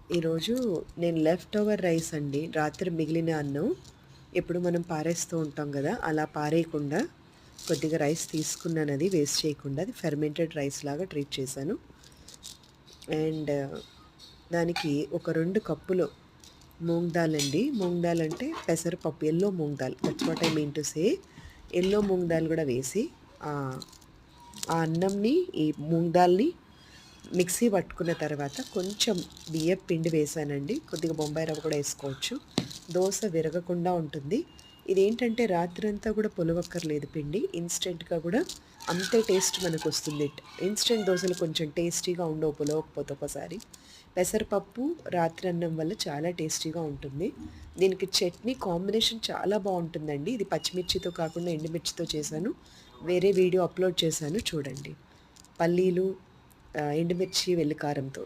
ఈరోజు నేను left over rice అండి. రాత్రి మిగిలిన అన్నం ఎప్పుడు మనం పారేస్తూ ఉంటాం గదా! అలా పారేయకుండా కొద్దిగా రైస్ తీసుకున్నాను, అది వేస్ట్ చేయకుండా. అది ఫెర్మెంటెడ్ రైస్ లాగా ట్రీట్ చేశాను. అండ్ దానికి ఒక 2 కప్పులు మూంగ్ దాల్ అండి. మూంగ్ దాల్ అంటే పెసరపప్పు, yellow moong dal. That's what I mean to say. Yellow moong dal గూడా వేసి ఆ అన్నంని, ఈ మూంగ్ దాల్‌ని మిక్సీ పట్టుకున్న తర్వాత కొంచెం బియ్యపు పిండి వేసానండి. కొద్దిగా బొంబాయి రవ్వ కూడా వేసుకోవచ్చు. దోస విరగకుండా ఉంటుంది. ఇదేంటంటే రాత్రంతా కూడా పులవక్కర్లేదు పిండి. ఇన్‌స్టెంట్‌గా కూడా అంతే టేస్ట్ మనకొస్తుంది. ఇన్‌స్టెంట్ దోసలు కొంచెం టేస్టీగా ఉండవు పులవకపోతే ఒకసారి. పెసరపప్పు రాత్రి అన్నం వల్ల చాలా టేస్టీగా ఉంటుంది. దీనికి చట్నీ కాంబినేషన్ చాలా బావుంటుందండి. ఇది పచ్చిమిర్చితో కాకుండా ఎండుమిర్చితో చేశాను. వేరే వీడియో అప్లోడ్ చేశాను చూడండి. పల్లీలు, ఎండుమిర్చి, వెల్లికారంతో.